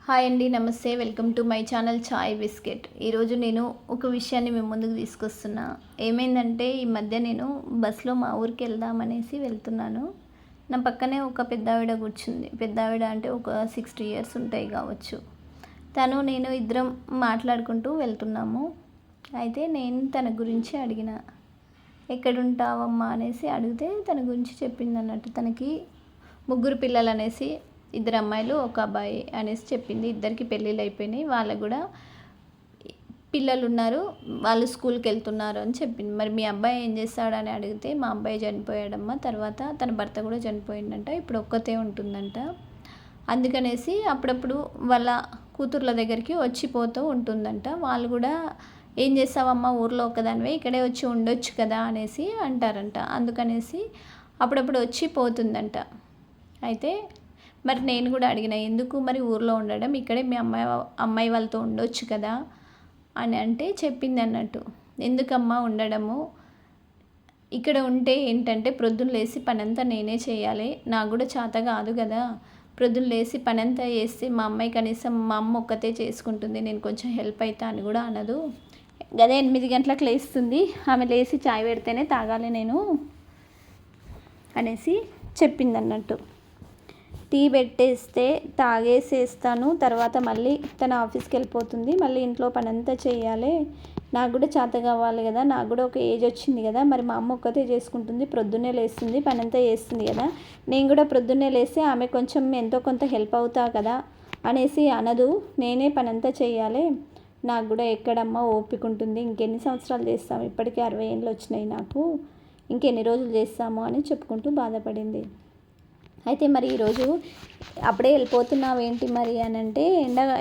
Hi అండి, నమస్తే. Welcome to my channel chai biscuit. ఈరోజు నేను ఒక విషయాన్ని మీ ముందుకు తీసుకొస్తున్నా. ఏమైందంటే ఈ మధ్య నేను బస్సులో మా ఊరికి వెళ్దామనేసి వెళ్తున్నాను. నా పక్కనే ఒక పెద్దావిడ కూర్చుంది. పెద్దావిడ అంటే ఒక 60 years ఉంటాయి కావచ్చు. నేను ఇద్దరం మాట్లాడుకుంటూ వెళ్తున్నాము. అయితే నేను తన గురించి అడిగిన, ఎక్కడుంటావమ్మా అనేసి అడిగితే తన గురించి చెప్పింది అన్నట్టు. తనకి 3 పిల్లలు అనేసి, 2 అమ్మాయిలు 1 అబ్బాయి అనేసి చెప్పింది. ఇద్దరికి పెళ్ళిళ్ళు అయిపోయినాయి, వాళ్ళకు కూడా పిల్లలు ఉన్నారు, వాళ్ళు స్కూల్కి వెళ్తున్నారు అని చెప్పింది. మరి మీ అబ్బాయి ఏం చేస్తాడని అడిగితే, మా అబ్బాయి చనిపోయాడమ్మా, తర్వాత తన భర్త కూడా చనిపోయిందంట, ఇప్పుడు ఒక్కతే ఉంటుందంట. అందుకనేసి అప్పుడప్పుడు వాళ్ళ కూతుర్ల దగ్గరికి వచ్చిపోతూ ఉంటుందంట. వాళ్ళు కూడా ఏం చేస్తావమ్మా, ఊర్లో ఒక్కదానివే, ఇక్కడే వచ్చి ఉండొచ్చు కదా అనేసి అంటారంట. అందుకనేసి అప్పుడప్పుడు వచ్చి పోతుందంట. అయితే మరి నేను కూడా అడిగిన, ఎందుకు మరి ఊర్లో ఉండడం, ఇక్కడే మీ అమ్మాయి వాళ్ళతో ఉండొచ్చు కదా అని అంటే చెప్పింది అన్నట్టు. ఎందుకమ్మా ఉండడము, ఇక్కడ ఉంటే ఏంటంటే ప్రొద్దున లేసి పనంతా నేనే చేయాలి, నాకు కూడా చేత కాదు కదా, ప్రొద్దున లేసి పనంతా చేస్తే మా అమ్మాయి కనీసం మా అమ్మ ఒక్కతే చేసుకుంటుంది, నేను కొంచెం హెల్ప్ అవుతా అని కూడా అనదు. గదే 8 గంటలకు లేస్తుంది, ఆమె లేచి చాయ్ పెడితేనే తాగాలి నేను అనేసి చెప్పింది అన్నట్టు. టీ పెట్టేస్తే తాగేసేస్తాను, తర్వాత మళ్ళీ తన ఆఫీస్కి వెళ్ళిపోతుంది, మళ్ళీ ఇంట్లో పనంతా చేయాలి, నాకు కూడా చేత కావాలి కదా, నాకు కూడా ఒక ఏజ్ వచ్చింది కదా, మరి మా అమ్మ ఒక్కతే చేసుకుంటుంది, ప్రొద్దున్నే లేస్తుంది, పనంతా చేస్తుంది కదా, నేను కూడా ప్రొద్దున్నే లేస్తే ఆమె కొంచెం ఎంతో కొంత హెల్ప్ అవుతా కదా అనేసి అనదు. నేనే పనంతా చేయాలి, నాకు కూడా ఎక్కడమ్మా ఓపిక ఉంటుంది, ఇంకెన్ని సంవత్సరాలు చేస్తాము, ఇప్పటికే 60 ఏళ్ళు వచ్చినాయి నాకు, ఇంకెన్ని రోజులు చేస్తాము అని చెప్పుకుంటూ బాధపడింది. అయితే మరి ఈరోజు అప్పుడే వెళ్ళిపోతున్నావు ఏంటి మరి అని అంటే,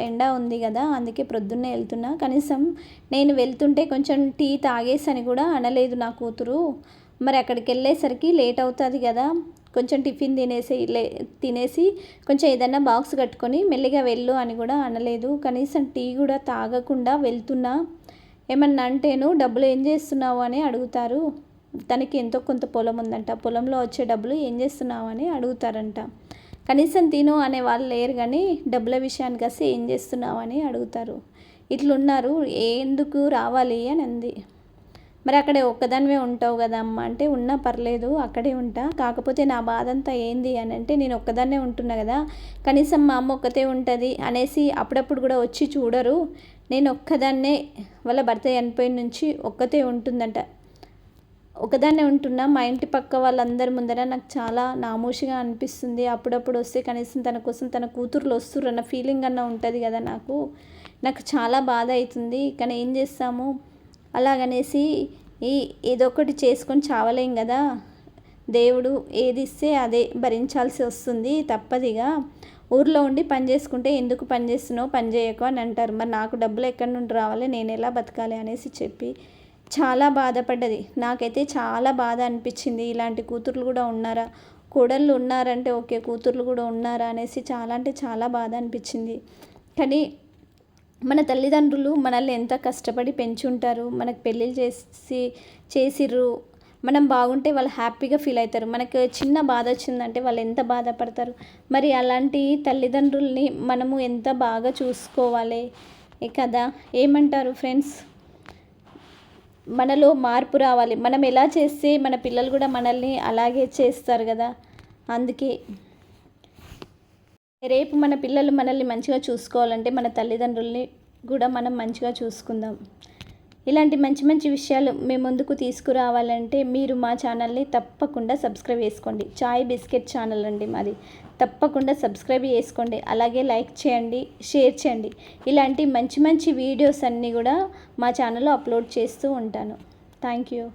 ఎండ ఉంది కదా, అందుకే ప్రొద్దున్నే వెళ్తున్నా, కనీసం నేను వెళ్తుంటే కొంచెం టీ తాగేసని కూడా అనలేదు నా కూతురు, మరి అక్కడికి వెళ్ళేసరికి లేట్ అవుతుంది కదా, కొంచెం టిఫిన్ తినేసి కొంచెం ఏదైనా బాక్స్ కట్టుకొని మెల్లిగా వెళ్ళు అని కూడా అనలేదు. కనీసం టీ కూడా తాగకుండా వెళ్తున్నా, ఏమన్నా అంటేను డబ్బులు ఏం చేస్తున్నావు అని అడుగుతారు. తనకి ఎంతో కొంత పొలం ఉందంట, పొలంలో వచ్చే డబ్బులు ఏం చేస్తున్నావు అని అడుగుతారంట. కనీసం తిను అనే వాళ్ళు లేరు, కానీ డబ్బుల విషయానికి వస్తే ఏం చేస్తున్నావు అని అడుగుతారు. ఇట్లున్నారు, ఎందుకు రావాలి అని అంది. మరి అక్కడే ఒక్కదానివే ఉంటావు కదా అమ్మ అంటే, ఉన్నా పర్లేదు అక్కడే ఉంటా, కాకపోతే నా బాధ అంతా ఏంది అని అంటే, నేను ఒక్కదాన్నే ఉంటున్నా కదా, కనీసం మా అమ్మ ఒక్కతే ఉంటుంది అనేసి అప్పుడప్పుడు కూడా వచ్చి చూడరు, నేను ఒక్కదాన్నే, వాళ్ళ భర్త చనిపోయిన నుంచి ఒక్కతే ఉంటుందంట, ఒకదాన్నే ఉంటున్నా, మా ఇంటి పక్క వాళ్ళందరి ముందర నాకు చాలా నామోషిగా అనిపిస్తుంది, అప్పుడప్పుడు వస్తే కనీసం తన కోసం తన కూతుర్లు వస్తుర్రు అన్న ఫీలింగ్ అన్న ఉంటుంది కదా, నాకు చాలా బాధ అవుతుంది, కానీ ఏం చేస్తాము, అలాగనేసి ఏదో ఒకటి చేసుకొని చావలేం కదా, దేవుడు ఏది ఇస్తే అదే భరించాల్సి వస్తుంది, తప్పదిగా, ఊర్లో ఉండి పని చేసుకుంటే ఎందుకు పని చేస్తున్నావు, పని చేయకు అని అంటారు, మరి నాకు డబ్బులు ఎక్కడి నుండి రావాలి, నేను ఎలా బతకాలి అనేసి చెప్పి చాలా బాధపడ్డది. నాకైతే చాలా బాధ అనిపించింది, ఇలాంటి కూతుర్లు కూడా ఉన్నారా, కోడళ్ళు ఉన్నారంటే ఓకే, కూతుర్లు కూడా ఉన్నారా అనేసి చాలా అంటే చాలా బాధ అనిపించింది. కానీ మన తల్లిదండ్రులు మనల్ని ఎంత కష్టపడి పెంచుంటారు, మనకు పెళ్ళిళ్ళు చేసిర్రు, మనం బాగుంటే వాళ్ళు హ్యాపీగా ఫీల్ అవుతారు, మనకు చిన్న బాధ వచ్చిందంటే వాళ్ళు ఎంత బాధపడతారు. మరి అలాంటి తల్లిదండ్రుల్ని మనము ఎంత బాగా చూసుకోవాలి కదా, ఏమంటారు ఫ్రెండ్స్? మనలో మార్పు రావాలి, మనం ఎలా చేస్తే మన పిల్లలు కూడా మనల్ని అలాగే చేస్తారు కదా, అందుకే రేపు మన పిల్లలు మనల్ని మంచిగా చూసుకోవాలంటే మన తల్లిదండ్రుల్ని కూడా మనం మంచిగా చూసుకుందాం. ఇలాంటి మంచి మంచి విషయాలు మేము ముందుకు తీసుకురావాలంటే మీరు మా ఛానల్ని తప్పకుండా సబ్స్క్రైబ్ చేసుకోండి. చాయ్ బిస్కెట్ ఛానల్ అండి మాది, తప్పకుండా సబ్స్క్రైబ్ చేసుకోండి, అలాగే లైక్ చేయండి, షేర్ చేయండి. ఇలాంటి మంచి మంచి వీడియోస్ అన్నీ కూడా మా ఛానల్లో అప్లోడ్ చేస్తూ ఉంటాను. Thank you.